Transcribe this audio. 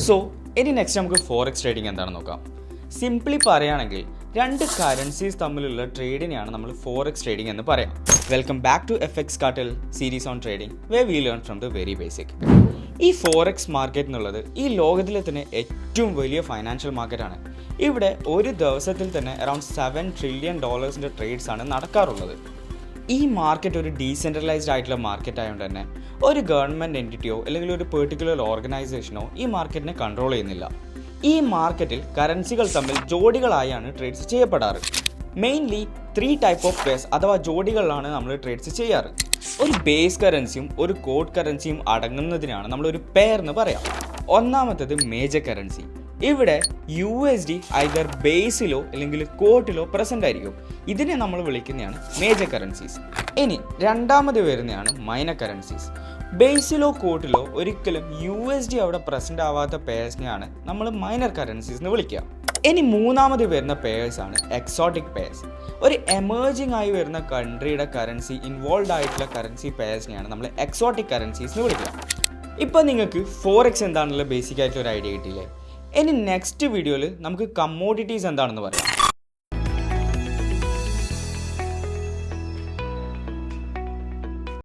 So ഇനി next നമുക്ക് forex trading എന്താണെന്ന് നോക്കാം. സിംപ്ലി പറയുകയാണെങ്കിൽ രണ്ട് കറൻസീസ് തമ്മിലുള്ള ട്രേഡിനെയാണ് നമ്മൾ ഫോറക്സ് ട്രേഡിംഗ് എന്ന് പറയാം. Welcome back to FX Cartel series on trading where we learn from the very basic. ഈ ഫോറക്സ് മാർക്കറ്റ് എന്നുള്ളത് ഈ ലോകത്തിലെ തന്നെ ഏറ്റവും വലിയ ഫൈനാൻഷ്യൽ മാർക്കറ്റാണ്. ഇവിടെ ഒരു ദിവസത്തിൽ തന്നെ അറൗണ്ട് $7 trillion ട്രേഡ്സ് ആണ് നടക്കാറുള്ളത്. ഈ മാർക്കറ്റ് ഒരു ഡീസെൻട്രലൈസ്ഡ് ആയിട്ടുള്ള മാർക്കറ്റ് ആയതുകൊണ്ട് തന്നെ ഒരു ഗവൺമെൻറ് എൻറ്റിറ്റിയോ അല്ലെങ്കിൽ ഒരു പെർട്ടിക്കുലർ ഓർഗനൈസേഷനോ ഈ മാർക്കറ്റിനെ കൺട്രോൾ ചെയ്യുന്നില്ല. ഈ മാർക്കറ്റിൽ കറൻസികൾ തമ്മിൽ ജോഡികളായാണ് ട്രേഡ്സ് ചെയ്യപ്പെടാറ്. മെയിൻലി 3 ടൈപ്പ് ഓഫ് പെയർസ് അഥവാ ജോഡികളിലാണ് നമ്മൾ ട്രേഡ്സ് ചെയ്യാറ്. ഒരു ബേസ് കറൻസിയും ഒരു കോഡ് കറൻസിയും അടങ്ങുന്നതിനാണ് നമ്മളൊരു പെയർ എന്ന് പറയാം. ഒന്നാമത്തേത് മേജർ കറൻസി. ഇവിടെ USD ഐദർ ബേസിലോ അല്ലെങ്കിൽ കോട്ടിലോ പ്രസൻ്റ് ആയിരിക്കും. ഇതിനെ നമ്മൾ വിളിക്കുന്നതാണ് മേജർ കറൻസീസ്. ഇനി രണ്ടാമത് വരുന്നതാണ് മൈനർ കറൻസീസ്. ബേസിലോ കോട്ടിലോ ഒരിക്കലും USD അവിടെ പ്രസൻ്റ് ആവാത്ത പെയർസിനെയാണ് നമ്മൾ മൈനർ കറൻസീസ് എന്ന് വിളിക്കുക. ഇനി മൂന്നാമത് വരുന്ന പെയർസാണ് എക്സോട്ടിക് പെയർസ്. ഒരു എമേർജിംഗ് ആയി വരുന്ന കൺട്രിയുടെ കറൻസി ഇൻവോൾവ് ആയിട്ടുള്ള കറൻസി പെയർസിനെയാണ് നമ്മൾ എക്സോട്ടിക് കറൻസീസ് എന്ന് വിളിക്കുക. ഇപ്പോൾ നിങ്ങൾക്ക് ഫോറക്സ് എന്താണെന്നുള്ള ബേസിക് ആയിട്ടുള്ള ഒരു ഐഡിയ കിട്ടിയില്ലേ? ഇനി നെക്സ്റ്റ് വീഡിയോയിൽ നമുക്ക് കമ്മോഡിറ്റീസ് എന്താണെന്ന് പറയാം.